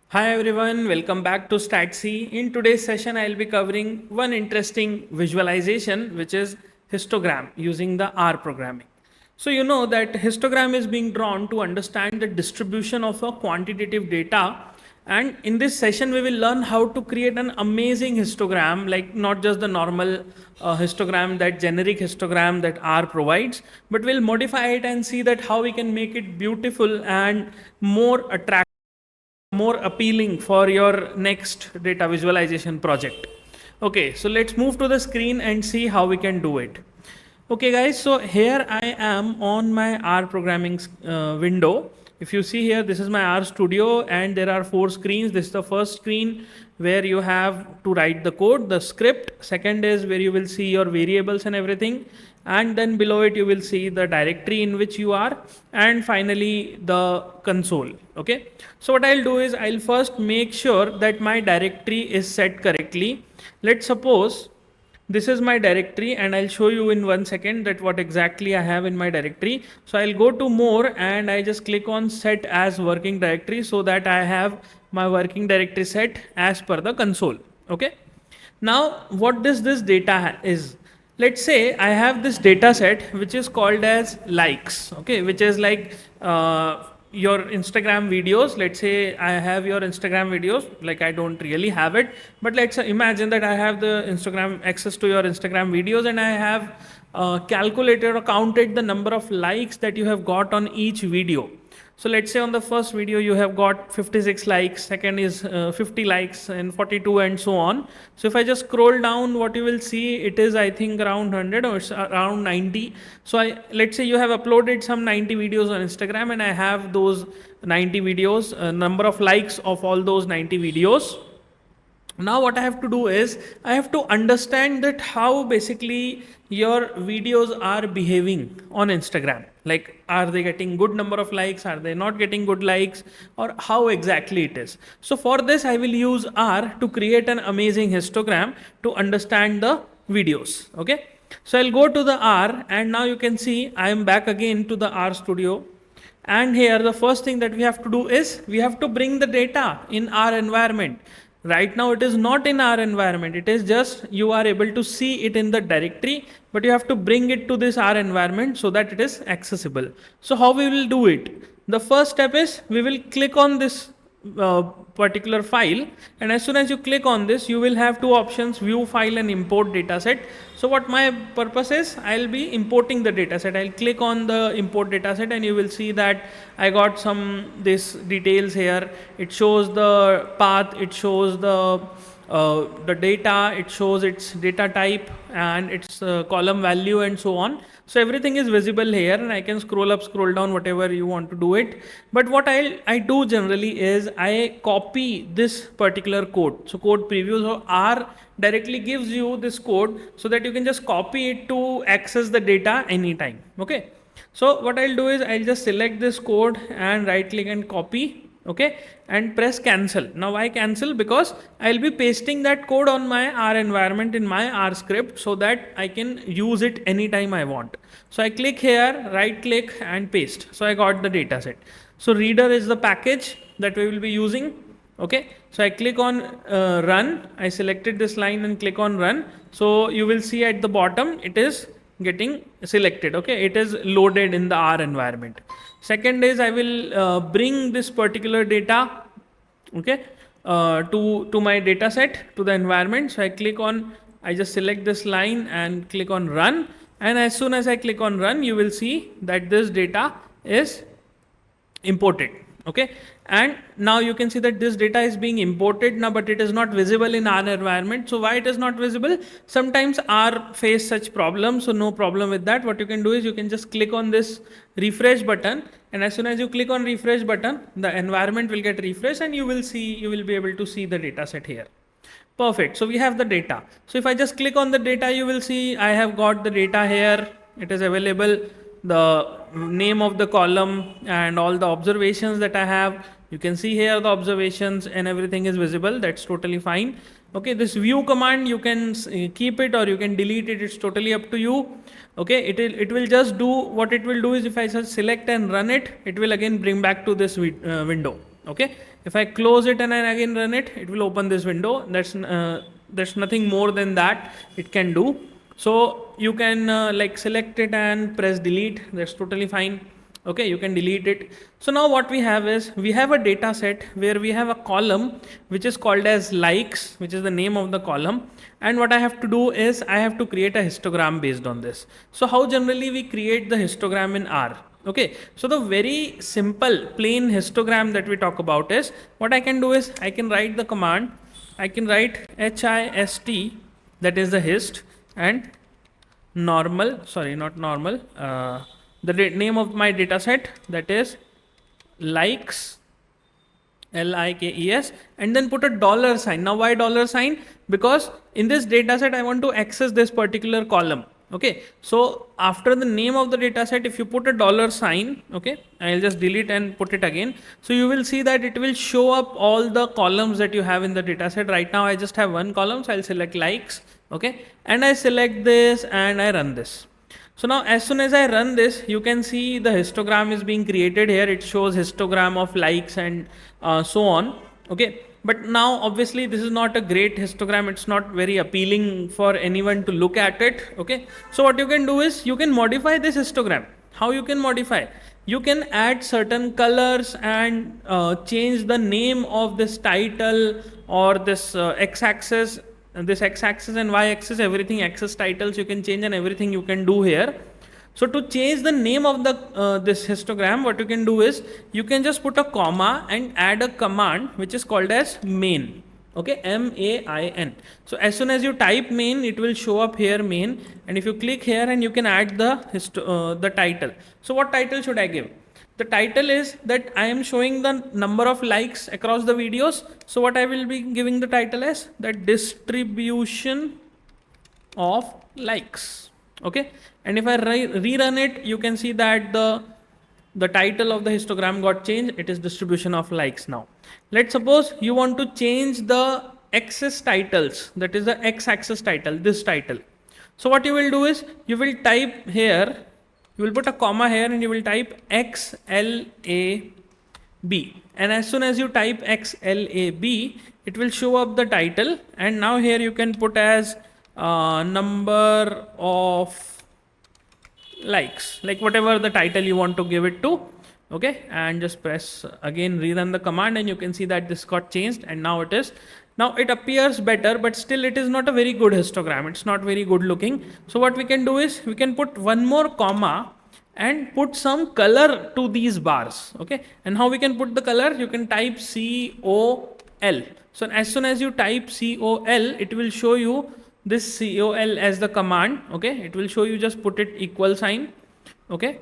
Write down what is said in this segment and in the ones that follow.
Hi everyone, welcome back to Statssy. In today's session, I'll be covering one interesting visualization, which is histogram using the R programming. So you know that histogram is being drawn to understand the distribution of a quantitative data. And in this session, we will learn how to create an amazing histogram, like not just the normal histogram, that generic histogram that R provides, but we'll modify it and see that how we can make it beautiful and more attractive, more appealing for your next data visualization project. Okay, so let's move to the screen and see how we can do it. Okay guys, so here I am on my R programming window. If you see here, this is my RStudio and there are 4 screens. This is the first screen where you have to write the code, the script. Second is where you will see your variables and everything. And then below it, you will see the directory in which you are. And finally, the console. Okay. So what I'll do is I'll first make sure that my directory is set correctly. Let's suppose this is my directory and I'll show you in 1 second that what exactly I have in my directory. So I'll go to more and I just click on set as working directory so that I have my working directory set as per the console. Okay. Now what does this data is? Let's say I have this data set which is called as likes. Okay. Which is like your Instagram videos. Let's say I have your Instagram videos, like I don't really have it, but let's imagine that I have the Instagram access to your Instagram videos and I have calculated or counted the number of likes that you have got on each video. So let's say on the first video you have got 56 likes, second is 50 likes and 42 and so on. So if I just scroll down, what you will see, it is I think around 100 or around 90. So let's say you have uploaded some 90 videos on Instagram and I have those 90 videos, number of likes of all those 90 videos. Now what I have to do is I have to understand that how basically your videos are behaving on Instagram. Like, are they getting good number of likes? Are they not getting good likes? Or how exactly it is? So for this, I will use R to create an amazing histogram to understand the videos. Okay. So I'll go to the R and now you can see I am back again to the RStudio. And here the first thing that we have to do is we have to bring the data in our environment. Right now it is not in our environment. It is just you are able to see it in the directory, but you have to bring it to this R environment so that it is accessible. So how we will do it? The first step is we will click on this particular file, and as soon as you click on this, you will have 2 options: view file and import dataset. So what my purpose is, I'll be importing the dataset. I'll click on the import dataset and you will see that I got this details here. It shows the path, it shows the data, it shows its data type and its column value and so on. So everything is visible here and I can scroll up, scroll down, whatever you want to do it. But what I do generally is I copy this particular code. So code preview, so R directly gives you this code so that you can just copy it to access the data anytime. Okay. So what I'll do is I'll just select this code and right click and copy. Okay, and press cancel. Now why cancel? Because I'll be pasting that code on my R environment in my R script so that I can use it anytime I want. So I click here, right click and paste. So I got the data set. So reader is the package that we will be using. Okay, so I click on run. I selected this line and click on run. So you will see at the bottom it is getting selected. Okay, it is loaded in the R environment. Second is I will bring this particular data, okay, to my data set, to the environment. So I click on, I just select this line and click on run. And as soon as I click on run, you will see that this data is imported. Okay, and now you can see that this data is being imported now, but it is not visible in our environment. So why it is not visible? Sometimes R face such problems, so no problem with that. What you can do is you can just click on this refresh button, and as soon as you click on refresh button, the environment will get refreshed and you will be able to see the data set here. Perfect. So we have the data. So if I just click on the data, you will see I have got the data here. It is available, the name of the column and all the observations that I have. You can see here the observations and everything is visible. That's totally fine. Okay, this view command, you can keep it or you can delete it. It's totally up to you. Okay, it will just do what it will do is if I just select and run it, it will again bring back to this window. Okay, if I close it and I again run it, it will open this window. There's nothing more than that it can do. So you can like select it and press delete. That's totally fine. Okay, you can delete it. So now what we have is, we have a data set where we have a column which is called as likes, which is the name of the column. And what I have to do is, I have to create a histogram based on this. So how generally we create the histogram in R? Okay, so the very simple plain histogram that we talk about is, what I can do is, I can write the command, I can write HIST, that is the hist, and normal, sorry, not normal, the name of my data set, that is likes, likes, and then put a dollar sign. Now why dollar sign? Because in this data set I want to access this particular column. Okay, so after the name of the data set, if you put a dollar sign, okay, I'll just delete and put it again. So you will see that it will show up all the columns that you have in the data set. Right now I just have one column, so I'll select likes, okay, and I select this and I run this. So now as soon as I run this, you can see the histogram is being created here. It shows histogram of likes and so on. Okay, but now obviously this is not a great histogram. It's not very appealing for anyone to look at it. Okay, so what you can do is, you can modify this histogram. How you can modify? You can add certain colors and change the name of this title or this x-axis, this x-axis and y-axis, everything, axis titles you can change and everything you can do here. So to change the name of the this histogram, what you can do is, you can just put a comma and add a command which is called as main. Okay, MAIN. So as soon as you type main, it will show up here main, and if you click here, and you can add the title. So what title should I give? The title is that I am showing the number of likes across the videos. So what I will be giving the title as, the distribution of likes. Okay, and if I rerun it, you can see that the title of the histogram got changed. It is distribution of likes now. Let's suppose you want to change the axis titles, that is the x-axis title, this title. So what you will do is, you will type here, you will put a comma here and you will type XLAB. And as soon as you type XLAB, it will show up the title. And now here you can put as number of likes, like whatever the title you want to give it to. Okay, and just press again, rerun the command, and you can see that this got changed, and now it appears better, but still it is not a very good histogram. It's not very good looking. So what we can do is, we can put one more comma and put some color to these bars. Okay, and how we can put the color? You can type COL. So as soon as you type COL, it will show you this COL as the command. Okay, it will show you, just put it equal sign. Okay,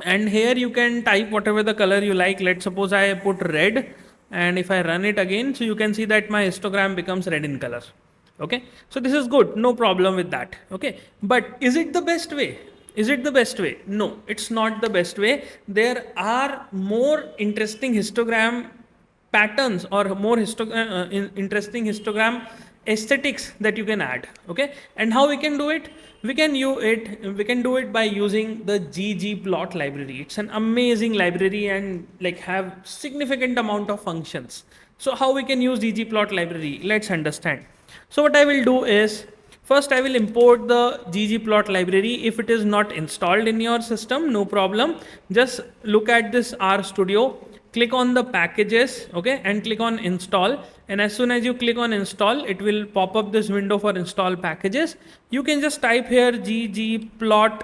and here you can type whatever the color you like. Let's suppose I put red, and if I run it again, so you can see that my histogram becomes red in color. Okay, so this is good, no problem with that. Okay, but is it the best way? Is it the best way? No, it's not the best way. There are more interesting histogram patterns or more interesting histogram aesthetics that you can add. Okay, and how we can do it? We can do it by using the ggplot library. It's an amazing library and like have significant amount of functions. So how we can use ggplot library? Let's understand. So what I will do is, first I will import the ggplot library. If it is not installed in your system, no problem. Just look at this RStudio, click on the packages, okay, and click on install. And as soon as you click on install, it will pop up this window for install packages. You can just type here ggplot2,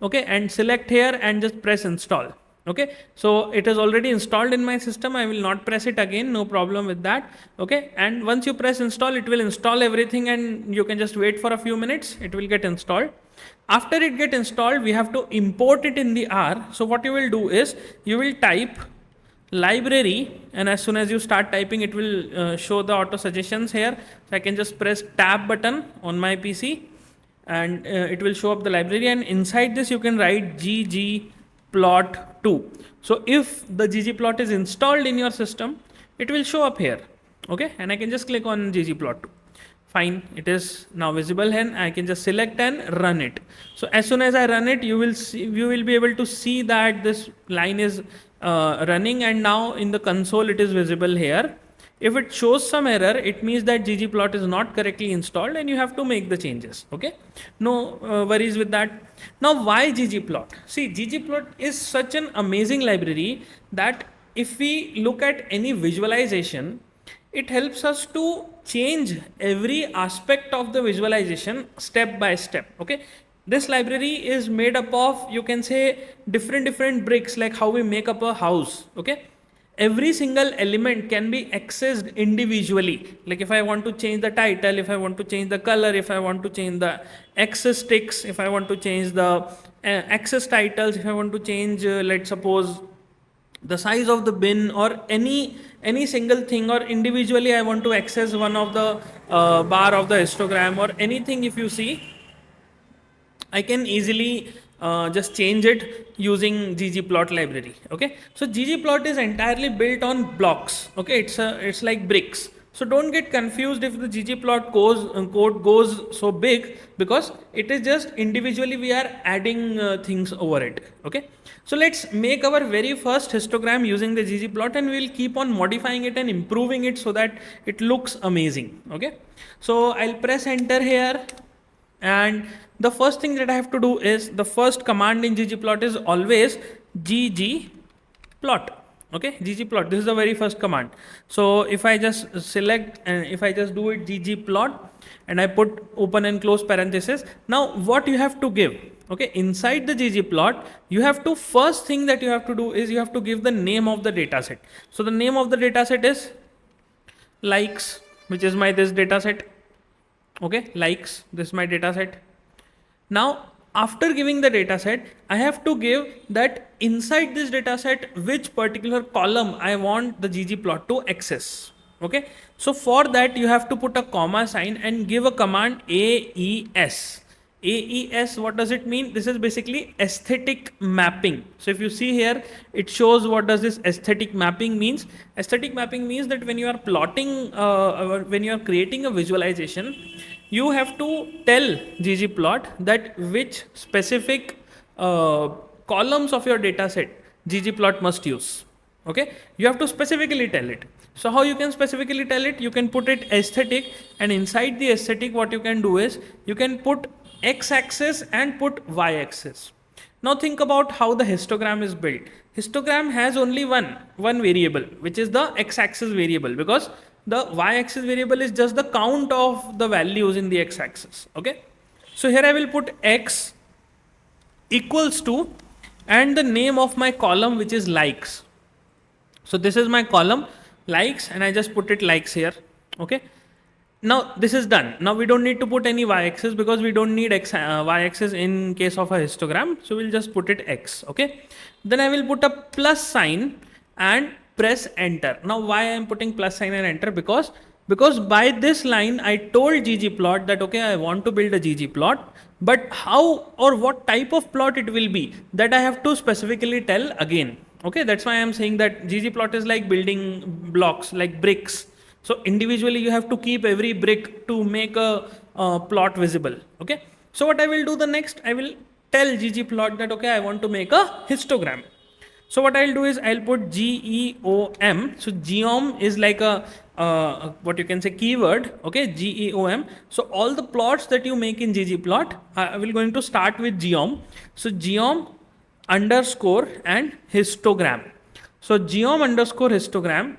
okay, and select here and just press install. Okay, so it is already installed in my system. I will not press it again, no problem with that. Okay, and once you press install, it will install everything, and you can just wait for a few minutes. It will get installed. After it get installed, we have to import it in the R. So what you will do is, you will type library, and as soon as you start typing, it will show the auto suggestions here. So I can just press tab button on my PC, and it will show up the library, and inside this you can write ggplot2. So if the ggplot is installed in your system, it will show up here. Okay, and I can just click on ggplot2. Fine, it is now visible and I can just select and run it. So as soon as I run it, you will be able to see that this line is running, and now in the console it is visible here. If it shows some error, it means that ggplot is not correctly installed and you have to make the changes. Okay, no worries with that. Now why ggplot? See, ggplot is such an amazing library that if we look at any visualization, it helps us to change every aspect of the visualization step by step. Okay, this library is made up of, you can say, different bricks, like how we make up a house. Okay, every single element can be accessed individually. Like if I want to change the title, if I want to change the color, if I want to change the access ticks, if I want to change the access titles, if I want to change let's suppose the size of the bin, or any single thing, or individually I want to access one of the bar of the histogram or anything. If you see, I can easily just change it using ggplot library. Okay, so ggplot is entirely built on blocks. Okay, it's like bricks. So don't get confused if the ggplot code goes so big, because it is just individually we are adding things over it. Okay, so let's make our very first histogram using the ggplot, and we will keep on modifying it and improving it so that it looks amazing. Okay, so I'll press enter here, and the first thing that I have to do is, the first command in ggplot is always ggplot. Okay, ggplot, this is the very first command. So if I just select and if I just do it ggplot and I put open and close parenthesis, now what you have to give, okay, inside the ggplot, you have to, first thing that you have to do is you have to give the name of the data set. So the name of the data set is likes, which is my this data set. Okay, likes, this is my data set. Now after giving the data set, I have to give that inside this data set which particular column I want the ggplot to access. Okay, so for that you have to put a comma sign and give a command AES. AES, what does it mean? This is basically aesthetic mapping. So if you see here, it shows what does this aesthetic mapping means. Aesthetic mapping means that when you are plotting, when you are creating a visualization, you have to tell ggplot that which specific columns of your data set ggplot must use. Okay, you have to specifically tell it. So how you can specifically tell it? You can put it aesthetic, and inside the aesthetic what you can do is you can put x-axis and put y-axis. Now think about how the histogram is built. Histogram has only one variable, which is the x-axis variable, because the y-axis variable is just the count of the values in the x-axis. Okay, so here I will put x equals to, and the name of my column, which is likes. So this is my column likes, and I just put it likes here. Okay, now this is done. Now we don't need to put any y-axis because we don't need y-axis in case of a histogram. So we'll just put it x. Okay, then I will put a plus sign and press enter. Now why I am putting plus sign and enter? Because by this line I told ggplot that okay, I want to build a ggplot, but how or what type of plot it will be, that I have to specifically tell again. Okay, that's why I am saying that ggplot is like building blocks, like bricks. So individually you have to keep every brick to make a plot visible. Okay, so what I will do the next, I will tell ggplot that okay, I want to make a histogram. So what I'll do is I'll put GEOM. So geom is like a what you can say keyword. Okay, GEOM. So all the plots that you make in ggplot, I will going to start with geom. So geom underscore and histogram. So geom underscore histogram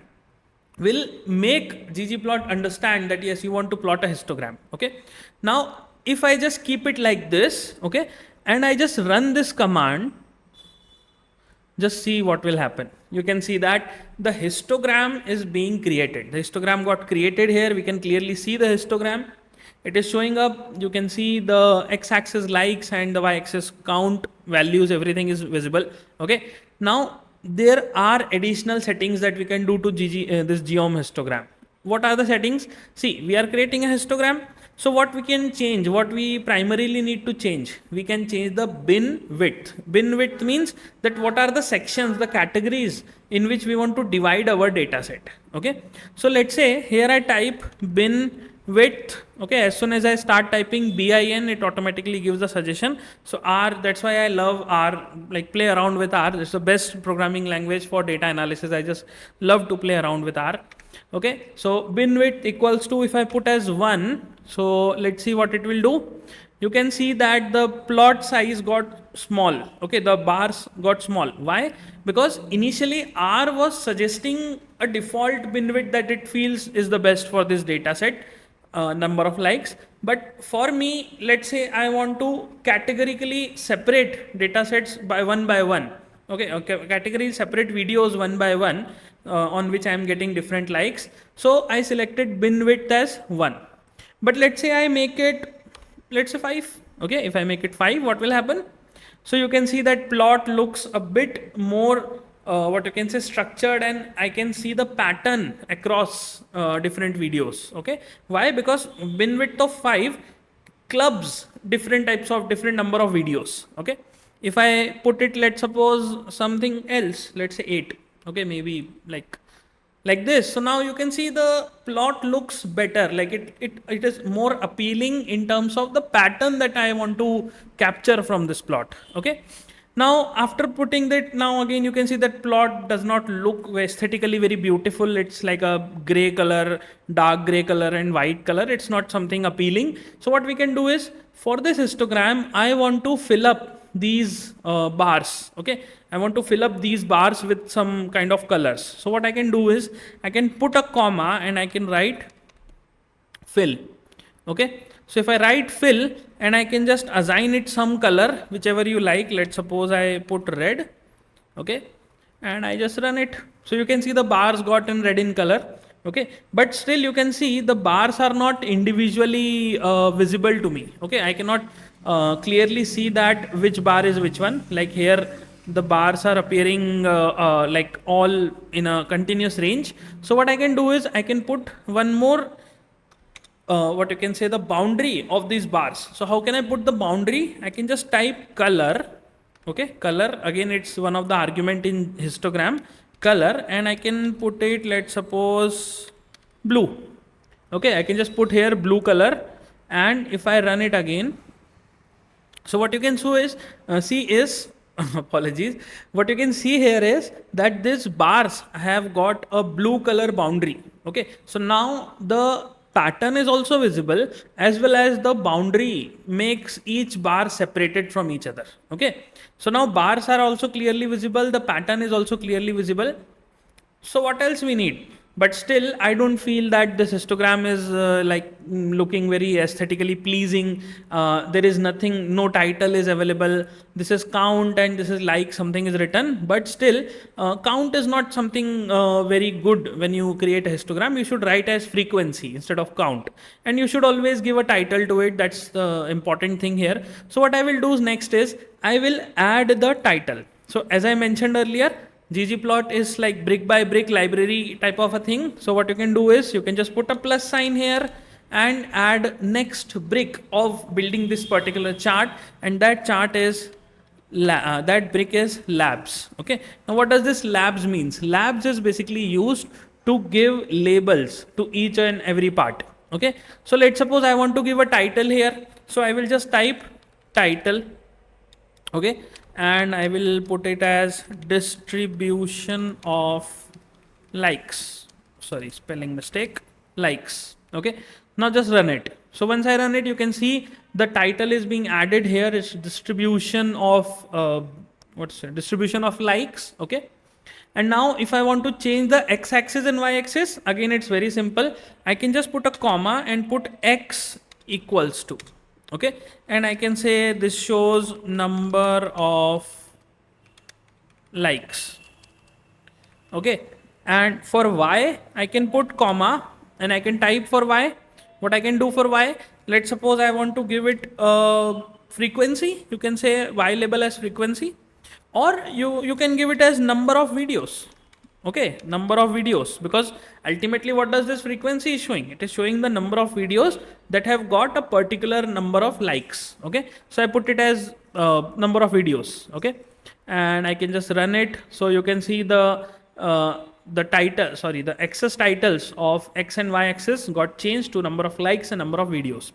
will make ggplot understand that yes, you want to plot a histogram. Okay, now if I just keep it like this, okay, and I just run this command, just see what will happen. You can see that the histogram is being created. The histogram got created here. We can clearly see the histogram. It is showing up. You can see the x-axis likes and the y-axis count values. Everything is visible. Okay. Now there are additional settings that we can do to this geom histogram. What are the settings? See, we are creating a histogram. So what we can change, what we primarily need to change, we can change the bin width. Bin width means that what are the sections, the categories in which we want to divide our data set. Okay, so let's say here I type bin width. Okay, as soon as I start typing bin, it automatically gives the suggestion. So R, that's why I love R, like play around with R. It's the best programming language for data analysis. I just love to play around with R. Okay, so bin width equals to, if I put as 1, so let's see what it will do. You can see that the plot size got small. Okay, the bars got small. Why? Because initially R was suggesting a default bin width that it feels is the best for this data set, number of likes. But for me, let's say I want to categorically separate data sets by one. Okay, category separate videos one by one, on which I am getting different likes. So I selected bin width as 1. But let's say I make it, let's say 5. Okay, if I make it 5, what will happen? So you can see that plot looks a bit more, what you can say, structured, and I can see the pattern across different videos. Okay, why? Because bin width of 5 clubs different types of different number of videos. Okay, if I put it, let's suppose something else, let's say 8. Okay, maybe like this. So now you can see the plot looks better, like it is more appealing in terms of the pattern that I want to capture from this plot. Okay, now after putting that, now again you can see that plot does not look aesthetically very beautiful. It's like a gray color, dark gray color and white color. It's not something appealing. So what we can do is, for this histogram, I want to fill up these bars. Okay, I want to fill up these bars with some kind of colors. So what I can do is, I can put a comma and I can write fill. Okay, so if I write fill and I can just assign it some color, whichever you like. Let's suppose I put red. Okay, and I just run it. So you can see the bars got in red in color. Okay, but still you can see the bars are not individually visible to me. Okay, I cannot clearly see that which bar is which one. Like here, the bars are appearing like all in a continuous range. So what I can do is, I can put one more, what you can say, the boundary of these bars. So how can I put the boundary? I can just type color. Okay, color, again it's one of the argument in histogram, color, and I can put it, let's suppose blue. Okay, I can just put here blue color, and if I run it again, so what you can see is apologies, what you can see here is that these bars have got a blue color boundary. Okay, so now the pattern is also visible, as well as the boundary makes each bar separated from each other. Okay, so now bars are also clearly visible, the pattern is also clearly visible. So what else we need? But still, I don't feel that this histogram is looking very aesthetically pleasing. There is nothing, no title is available. This is count and this is like something is written. But still, count is not something very good when you create a histogram. You should write as frequency instead of count. And you should always give a title to it. That's the important thing here. So what I will do next is, I will add the title. So as I mentioned earlier, ggplot is like brick by brick library type of a thing. So what you can do is, you can just put a plus sign here and add next brick of building this particular chart, and that chart is that brick is labs. Okay, now what does this labs means? Labs is basically used to give labels to each and every part. Okay, so let's suppose I want to give a title here, so I will just type title. Okay, and I will put it as distribution of likes. Sorry, spelling mistake, likes. Okay, now just run it. So once I run it, you can see the title is being added here. It's distribution of distribution of likes. Okay, and now if I want to change the x-axis and y-axis, again it's very simple. I can just put a comma and put x equals to. Okay, and I can say this shows number of likes. Okay, and for y, I can put comma and I can type for y. What I can do for y, let's suppose I want to give it frequency. You can say y label as frequency, or you can give it as number of videos. Okay, number of videos, because ultimately what does this frequency is showing? It is showing the number of videos that have got a particular number of likes. Okay, so I put it as number of videos. Okay, and I can just run it. So you can see the the title, sorry, the axis titles of X and Y axis got changed to number of likes and number of videos.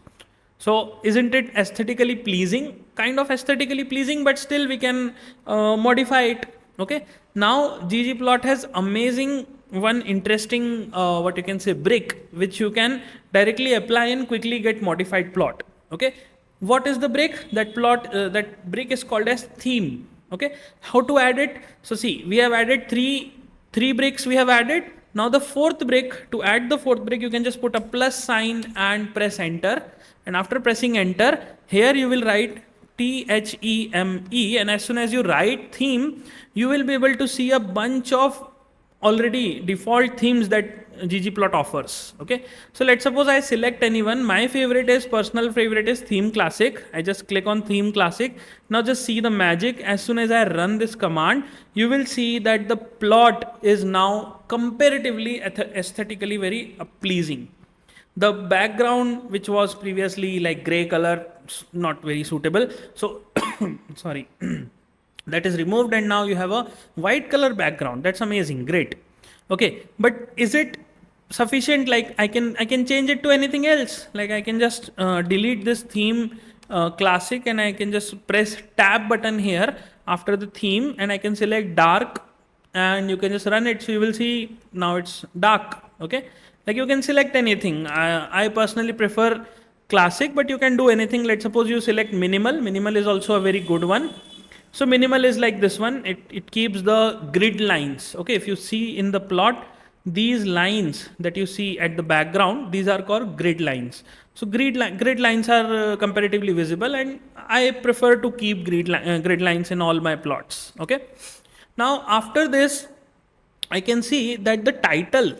So isn't it aesthetically pleasing? Kind of aesthetically pleasing, but still we can modify it. Okay. Now ggplot has amazing one interesting what you can say brick, which you can directly apply and quickly get modified plot. Okay. What is the brick? That brick is called as theme. Okay. How to add it? So see, we have added three bricks we have added. Now the fourth brick, to add the fourth brick, you can just put a plus sign and press enter. And after pressing enter, here you will write THEME, and as soon as you write theme, you will be able to see a bunch of already default themes that ggplot offers. Okay, so let's suppose I select anyone. My personal favorite is theme classic. I just click on theme classic. Now just see the magic. As soon as I run this command, you will see that the plot is now comparatively aesthetically very pleasing. The background, which was previously like gray color, not very suitable. So sorry, that is removed, and now you have a white color background. That's amazing. Great. Okay, but is it sufficient? Like I can change it to anything else. Like I can just delete this theme classic, and I can just press tab button here after the theme, and I can select dark, and you can just run it. So you will see now it's dark. Okay, like you can select anything. I personally prefer classic, but you can do anything. Let's suppose you select minimal. Minimal is also a very good one. So minimal is like this one. It keeps the grid lines. Okay, if you see in the plot, these lines that you see at the background, these are called grid lines. So grid lines are comparatively visible, and I prefer to keep grid lines in all my plots. Okay. Now after this, I can see that the title,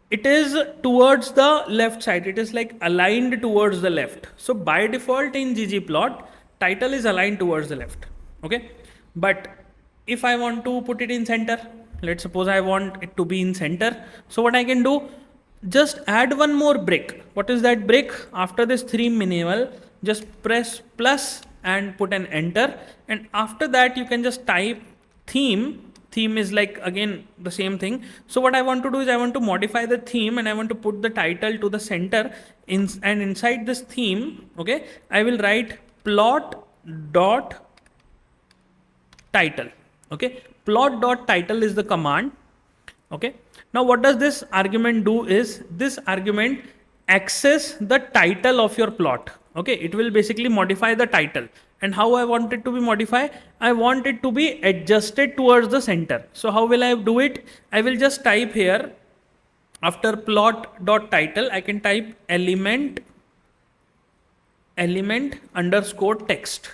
it is towards the left side. It is like aligned towards the left. So by default in ggplot, title is aligned towards the left. Okay. But if I want to put it in center, let's suppose I want it to be in center. So what I can do, just add one more brick. What is that brick? After this theme minimal, just press plus and put an enter. And after that, you can just type theme. Theme is like again the same thing. So what I want to do is I want to modify the theme, and I want to put the title to the center and inside this theme, okay, I will write plot dot title. Okay, plot dot title is the command. Okay, now what does this argument do is this argument access the title of your plot. Okay, it will basically modify the title. And how I want it to be modified? I want it to be adjusted towards the center. So how will I do it? I will just type here after plot dot title, I can type element underscore text.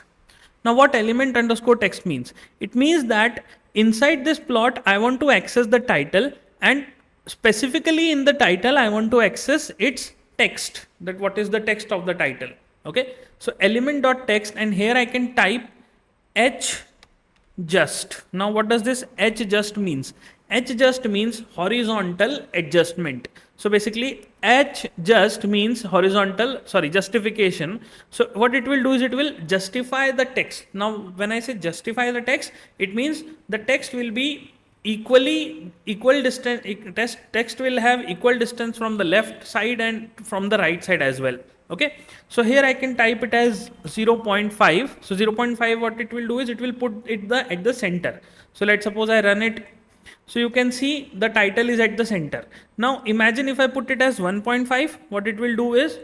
Now what element underscore text means? It means that inside this plot, I want to access the title, and specifically in the title, I want to access its text, that what is the text of the title. Okay, so element dot text, and here I can type h just. Now what does this h just means? H just means horizontal adjustment. So basically h just means justification. So what it will do is it will justify the text. Now when I say justify the text, it means the text will be equal distance. Text will have equal distance from the left side and from the right side as well. Okay, so here I can type it as 0.5. So 0.5, what it will do is it will put it at the center. So let's suppose I run it. So you can see the title is at the center. Now imagine if I put it as 1.5, what it will do is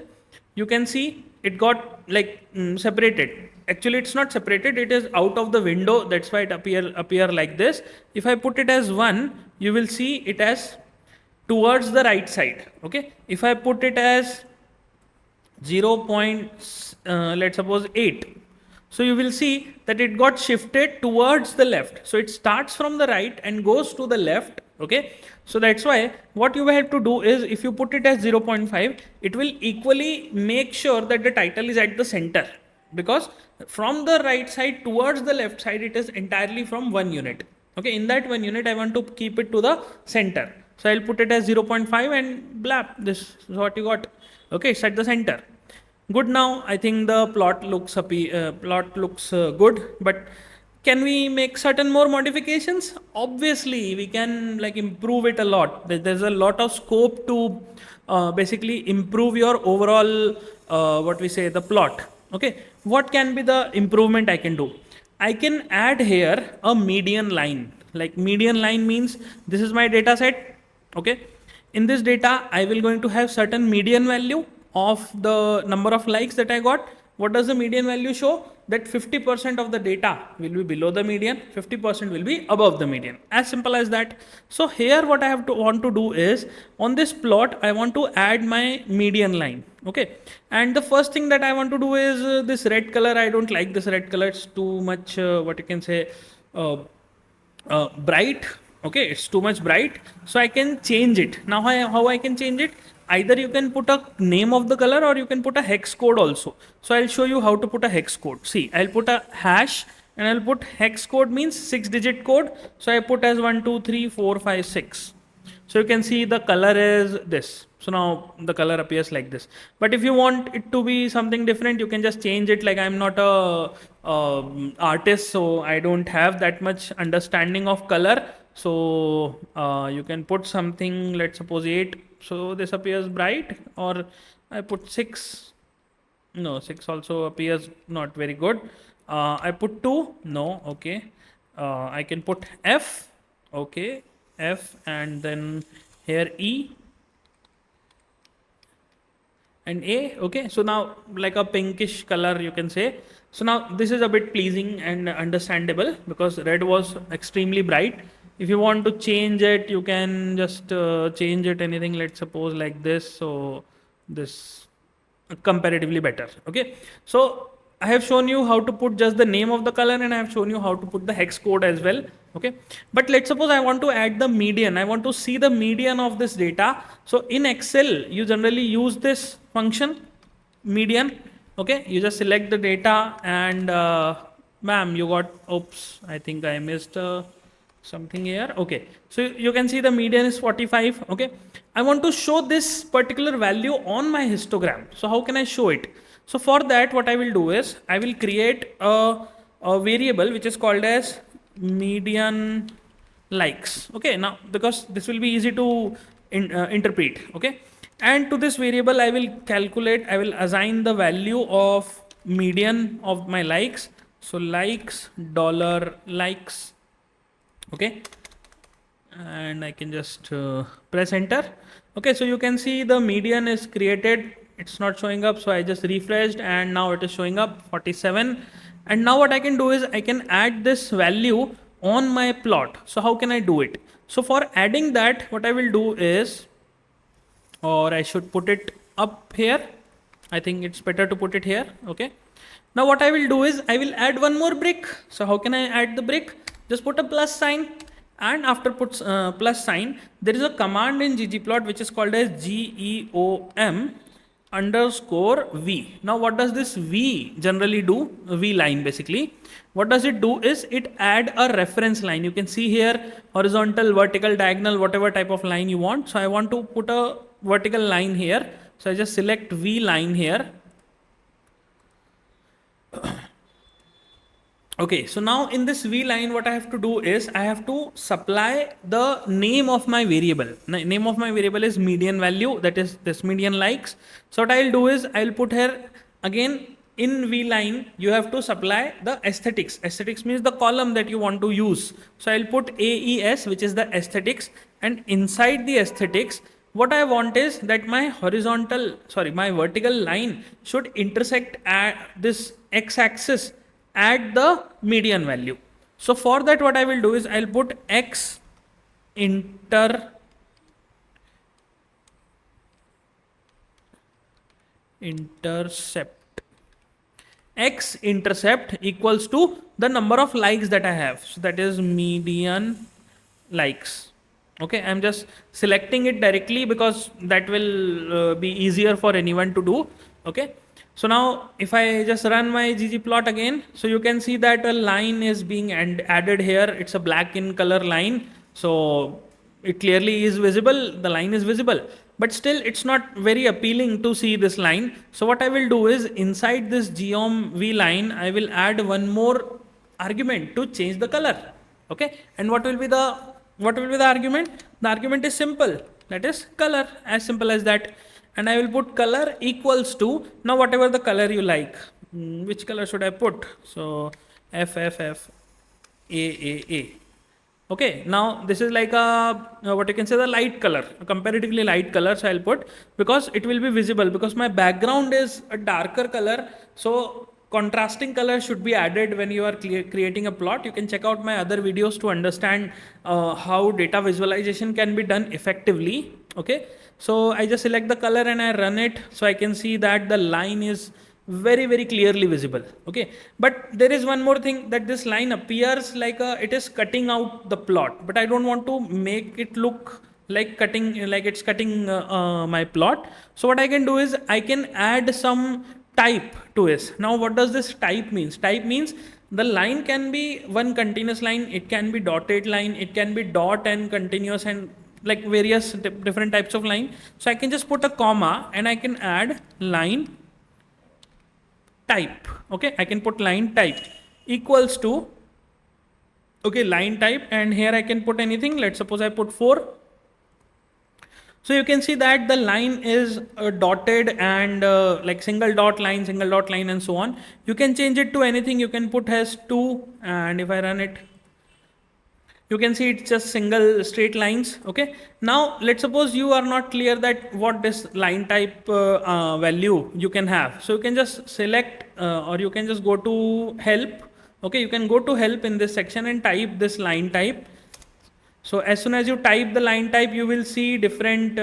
you can see it got like separated. Actually it's not separated, it is out of the window. That's why it appear like this. If I put it as 1, you will see it as towards the right side. Okay, if I put it as 0. Let's suppose 8. So you will see that it got shifted towards the left. So it starts from the right and goes to the left. Okay. So that's why what you have to do is if you put it as 0.5, it will equally make sure that the title is at the center, because from the right side towards the left side, it is entirely from 1 unit. Okay. In that 1 unit, I want to keep it to the center. So I'll put it as 0.5 and blap. This is what you got. Okay, it's at the center. Good. Now I think the plot looks good, but can we make certain more modifications? Obviously, we can like improve it a lot. There's a lot of scope to basically improve your overall what we say the plot. Okay, what can be the improvement I can do? I can add here a median line. Like median line means this is my data set. Okay, in this data I will going to have certain median value of the number of likes that I got. What does the median value show? That 50% of the data will be below the median, 50% will be above the median. As simple as that. So here what I have to want to do is, on this plot I want to add my median line. Okay, and the first thing that I want to do is this red color. I don't like this red color. It's too much what you can say bright. Okay, it's too much bright, so I can change it. Now how I can change it? Either you can put a name of the color or you can put a hex code also. So I'll show you how to put a hex code. See, I'll put a hash and I'll put hex code means 6-digit code. So I put as 1 2 3 4 5 6. So you can see the color is this. So now the color appears like this. But if you want it to be something different, you can just change it. Like I'm not a artist, so I don't have that much understanding of color. So you can put something, let's suppose 8. So this appears bright, or I put 6. No, 6 also appears not very good. I put 2. No, okay. I can put F. Okay, F, and then here E and A. Okay, so now like a pinkish color you can say. So now this is a bit pleasing and understandable because red was extremely bright. If you want to change it, you can just change it anything, let's suppose like this. So this comparatively better. Okay, so I have shown you how to put just the name of the color, and I have shown you how to put the hex code as well. Okay, but let's suppose I want to add the median. I want to see the median of this data. So in Excel you generally use this function median. Okay, you just select the data and bam, you got, oops, I think I missed something here. Okay, so you can see the median is 45. Okay, I want to show this particular value on my histogram. So how can I show it? So for that, what I will do is I will create a variable which is called as median likes. Okay, now because this will be easy to interpret. Okay, and to this variable I will calculate, I will assign the value of median of my likes. So likes dollar likes. Okay, and I can just press enter. Okay, so you can see the median is created. It's not showing up, so I just refreshed and now it is showing up 47. And now what I can do is I can add this value on my plot. So how can I do it? So for adding that, what I will do is, or I should put it up here. I think it's better to put it here. Okay, now what I will do is I will add one more brick. So how can I add the brick? Just put a plus sign, and after put plus sign, there is a command in ggplot which is called as geom underscore v. Now what does this v generally do? V line basically. What does it do is it add a reference line. You can see here horizontal, vertical, diagonal, whatever type of line you want. So I want to put a vertical line here. So I just select v line here. Okay, so now in this v line, what I have to do is I have to supply the name of my variable. Name of my variable is median value, that is this median likes. So what I'll do is I'll put here again in v line, you have to supply the aesthetics. Aesthetics means the column that you want to use. So I'll put AES, which is the aesthetics, and inside the aesthetics, what I want is that my my vertical line should intersect at this x-axis at the median value. So for that, what I will do is I'll put x intercept x intercept equals to the number of likes that I have. So that is median likes. Okay, I'm just selecting it directly because that will be easier for anyone to do. Okay, so now if I just run my ggplot again, so you can see that a line is being added here. It's a black in color line. So it clearly is visible. The line is visible, but still it's not very appealing to see this line. So what I will do is inside this geom v line, I will add one more argument to change the color. Okay, and what will be the argument? The argument is simple, that is color, as simple as that. And I will put color equals to, now whatever the color you like. Which color should I put? So F F F A A A. Okay, now this is like a what you can say, the light color, a comparatively light color. So I'll put, because it will be visible, because my background is a darker color. So contrasting color should be added when you are creating a plot. You can check out my other videos to understand how data visualization can be done effectively. Okay, so I just select the color and I run it, so I can see that the line is very clearly visible. Okay, but there is one more thing, that this line appears like it is cutting out the plot, but I don't want to make it look like it's cutting my plot. So what I can do is I can add some type to it. Now what does this type means? Type means the line can be one continuous line, it can be dotted line, it can be dot and continuous, and like various different types of line. So I can just put a comma and I can add line type. Okay, I can put line type equals to, okay, line type, and here I can put anything. Let's suppose I put 4. So you can see that the line is dotted and like single dot line and so on. You can change it to anything. You can put as 2, and if I run it, you can see it's just single straight lines. Okay, now let's suppose you are not clear that what this line type value you can have. So you can just select or you can just go to help. Okay, you can go to help in this section and type this line type. So as soon as you type the line type, you will see different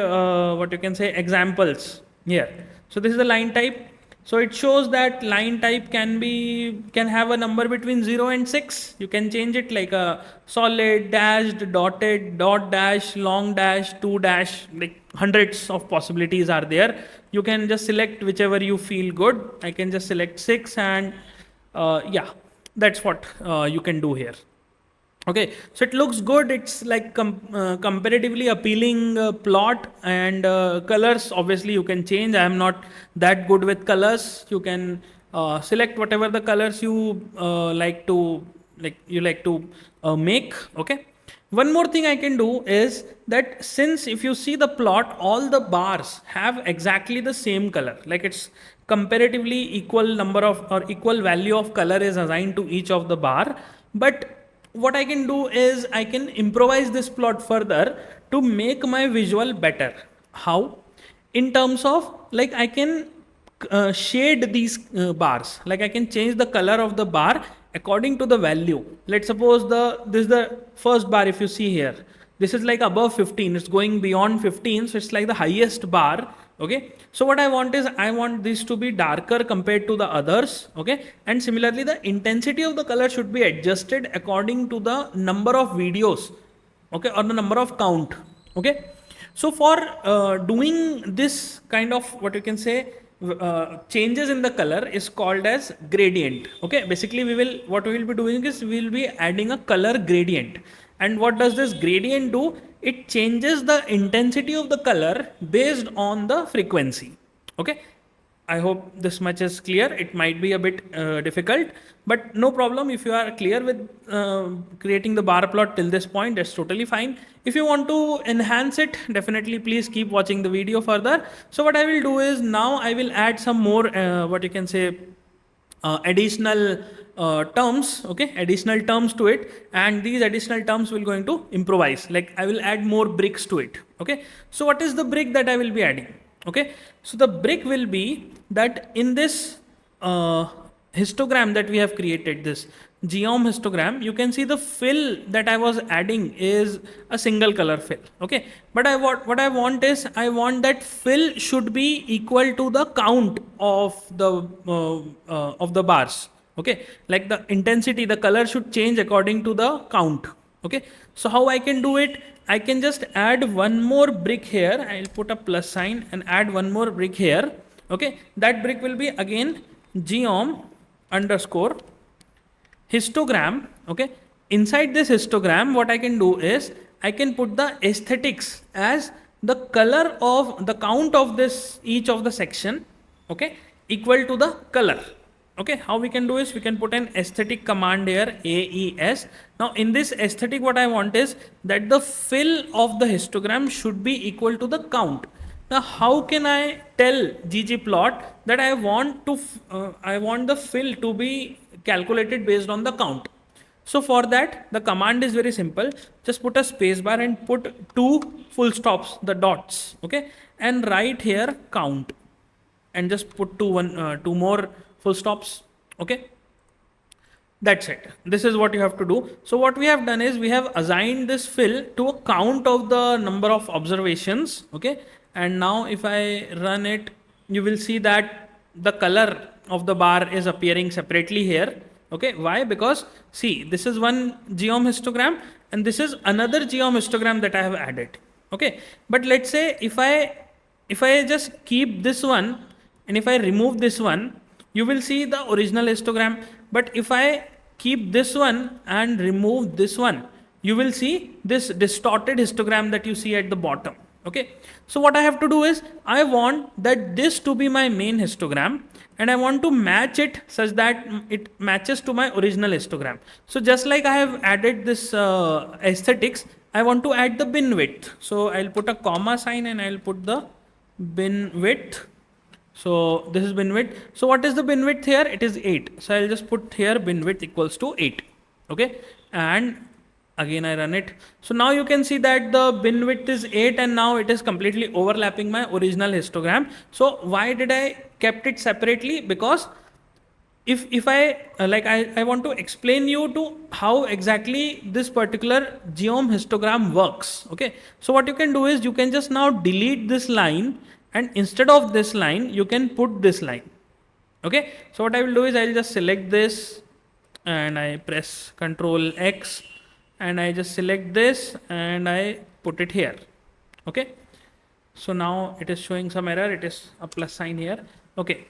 what you can say, examples here. So this is the line type. So it shows that line type can have a number between 0 and 6. You can change it like a solid, dashed, dotted, dot dash, long dash, 2 dash, like hundreds of possibilities are there. You can just select whichever you feel good. I can just select 6, and yeah, that's what you can do here. Okay, so it looks good. It's like comparatively appealing plot, and colors obviously you can change. I am not that good with colors. You can select whatever the colors you like to make. Okay. One more thing I can do is that, since if you see the plot, all the bars have exactly the same color, like it's comparatively equal number of or equal value of color is assigned to each of the bar. But what I can do is I can improvise this plot further to make my visual better. How? In terms of, like, I can shade these bars. Like I can change the color of the bar according to the value. Let's suppose this is the first bar. If you see here, this is like above 15. It's going beyond 15. So it's like the highest bar. Okay, so what I want is I want this to be darker compared to the others. Okay, and similarly the intensity of the color should be adjusted according to the number of videos, okay, or the number of count. Okay, so for doing this kind of what you can say changes in the color is called as gradient. Okay, basically what we will be doing is we will be adding a color gradient. And what does this gradient do? It changes the intensity of the color based on the frequency. Okay, I hope this much is clear. It might be a bit difficult, but no problem. If you are clear with creating the bar plot till this point, that's totally fine. If you want to enhance it, definitely please keep watching the video further. So what I will do is now I will add some more what you can say additional terms, okay, additional terms to it, and these additional terms will going to improvise. Like I will add more bricks to it. Okay, so what is the brick that I will be adding? Okay, so the brick will be that in this histogram that we have created, this geom histogram, you can see the fill that I was adding is a single color fill. Okay, but what I want is I want that fill should be equal to the count of the bars. Okay, like the intensity, the color should change according to the count. Okay, so how I can do it? I can just add one more brick here. I'll put a plus sign and add one more brick here. Okay, that brick will be again geom underscore histogram. Okay, inside this histogram, what I can do is I can put the aesthetics as the color of the count of this each of the section. Okay, equal to the color. Okay, how we can do is we can put an aesthetic command here, AES. Now in this aesthetic, what I want is that the fill of the histogram should be equal to the count. Now how can I tell ggplot that I want the fill to be calculated based on the count? So for that, the command is very simple. Just put a spacebar and put 2 full stops, the dots, okay, and write here count, and just put two more full stops, okay. That's it. This is what you have to do. So what we have done is we have assigned this fill to a count of the number of observations, okay. And now if I run it, you will see that the color of the bar is appearing separately here. Okay, why? Because see, this is one geom histogram and this is another geom histogram that I have added. Okay, but let's say if I just keep this one and if I remove this one, you will see the original histogram. But if I keep this one and remove this one, you will see this distorted histogram that you see at the bottom. Okay, so what I have to do is I want that this to be my main histogram and I want to match it such that it matches to my original histogram. So just like I have added this aesthetics, I want to add the bin width. So I'll put a comma sign and I'll put the bin width. So this is bin width. So what is the bin width here? It is 8. So I'll just put here bin width equals to 8. Okay, and again I run it. So now you can see that the bin width is 8 and now it is completely overlapping my original histogram. So why did I kept it separately? Because if I I want to explain you to how exactly this particular geom histogram works. Okay, so what you can do is you can just now delete this line and instead of this line you can put this line. Okay, so what I will do is I'll just select this and I press Ctrl X and I just select this and I put it here. Okay, so now it is showing some error, it is a plus sign here. Okay,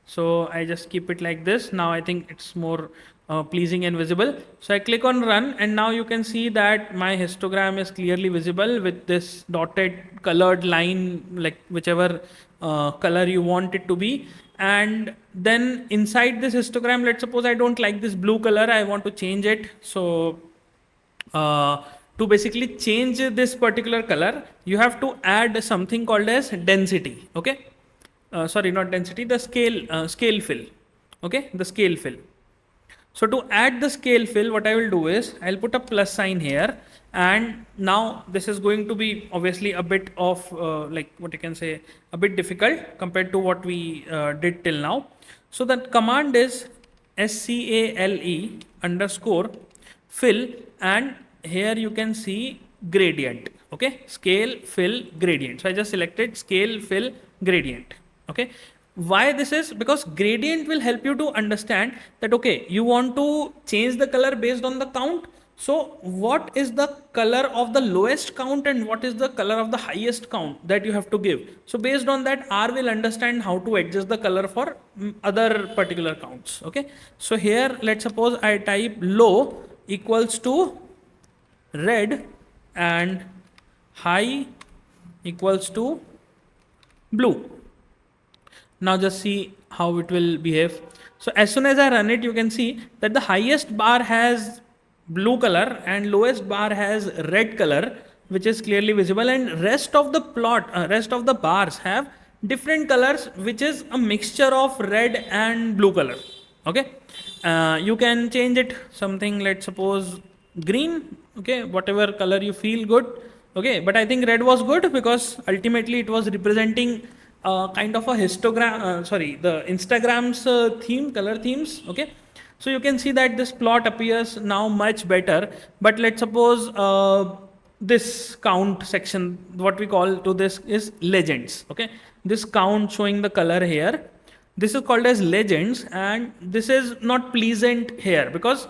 so I just keep it like this. Now I think it's more pleasing and visible. So I click on run and now you can see that my histogram is clearly visible with this dotted colored line, like whichever color you want it to be. And then inside this histogram, let's suppose I don't like this blue color, I want to change it. So to basically change this particular color, you have to add something called as density. Okay, sorry, not density, the scale fill. Okay, the scale fill. So to add the scale fill, what I will do is I'll put a plus sign here, and now this is going to be obviously a bit of like what you can say, a bit difficult compared to what we did till now. So that command is scale underscore fill, and here you can see gradient. Okay, scale fill gradient. So I just selected scale fill gradient. Okay, why this is? Because gradient will help you to understand that okay, you want to change the color based on the count. So what is the color of the lowest count and what is the color of the highest count that you have to give? So based on that, R will understand how to adjust the color for other particular counts. Okay, so here let's suppose I type low equals to red and high equals to blue. Now just see how it will behave. So as soon as I run it, you can see that the highest bar has blue color and lowest bar has red color, which is clearly visible, and rest of the rest of the bars have different colors, which is a mixture of red and blue color. Okay, you can change it something, let's suppose green. Okay, whatever color you feel good. Okay, but I think red was good because ultimately it was representing kind of a histogram, the Instagram's theme, color themes. Okay, so you can see that this plot appears now much better. But let's suppose this count section, what we call to this is legends. Okay, this count showing the color here, this is called as legends, and this is not pleasant here because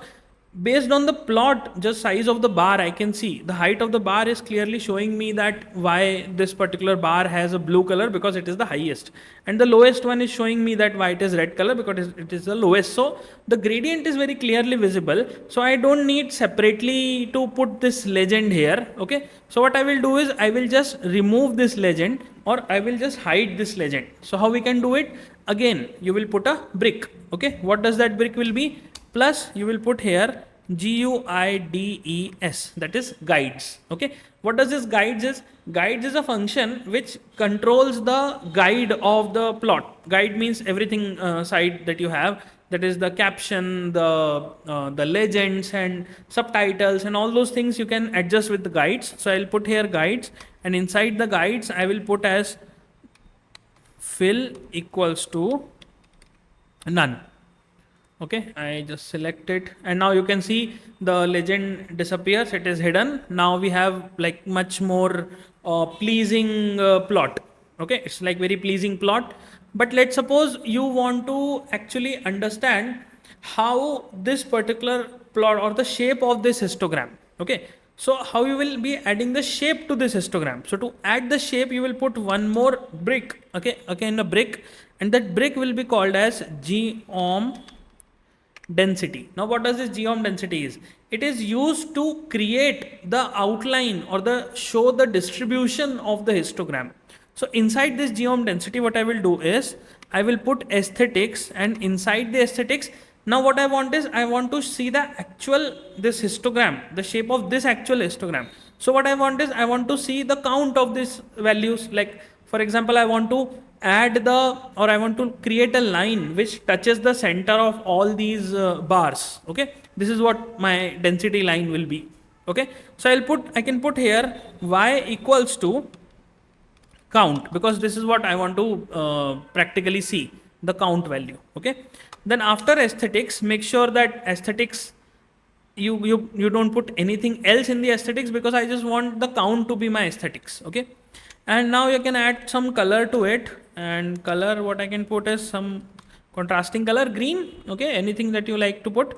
based on the plot, just size of the bar, I can see the height of the bar is clearly showing me that why this particular bar has a blue color, because it is the highest, and the lowest one is showing me that why it is red color, because it is the lowest. So the gradient is very clearly visible, so I don't need separately to put this legend here. Okay, so what I will do is I will just remove this legend, or I will just hide this legend. So how we can do it? Again, you will put a brick. Okay, what does that brick will be? Plus you will put here guides, that is guides. Okay, what does this guides is? Guides is a function which controls the guide of the plot. Guide means everything side that you have, that is the caption, the legends and subtitles and all those things you can adjust with the guides. So I'll put here guides, and inside the guides I will put as fill equals to none. Okay, I just select it, and now you can see the legend disappears, it is hidden. Now we have like much more pleasing plot. Okay, it's like very pleasing plot. But let's suppose you want to actually understand how this particular plot or the shape of this histogram. Okay, so how you will be adding the shape to this histogram? So to add the shape, you will put one more brick. Okay, again a brick, and that brick will be called as geom density. Now what does this geom density is? It is used to create the outline or the show the distribution of the histogram. So inside this geom density, what I will do is I will put aesthetics, and inside the aesthetics, now what I want is I want to see the actual this histogram, the shape of this actual histogram. So what I want is I want to see the count of these values. Like for example, I want to add I want to create a line which touches the center of all these bars. Okay, this is what my density line will be. Okay, so I can put here y equals to count, because this is what I want to practically see, the count value. Okay, then after aesthetics, make sure that aesthetics you don't put anything else in the aesthetics, because I just want the count to be my aesthetics. Okay, and now you can add some color to it, and color what I can put is some contrasting color, green. Okay, anything that you like to put,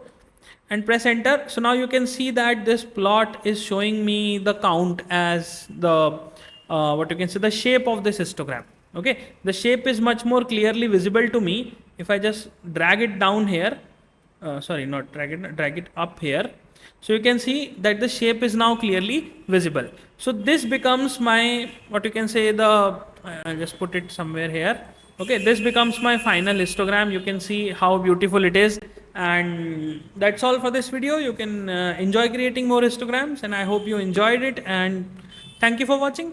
and press enter. So now you can see that this plot is showing me the count as the what you can say, the shape of this histogram. Okay, the shape is much more clearly visible to me if I just drag it down here. Sorry, not drag it up here. So you can see that the shape is now clearly visible. So this becomes my, what you can say, I'll just put it somewhere here. Okay, this becomes my final histogram. You can see how beautiful it is. And that's all for this video. You can enjoy creating more histograms, and I hope you enjoyed it, and thank you for watching.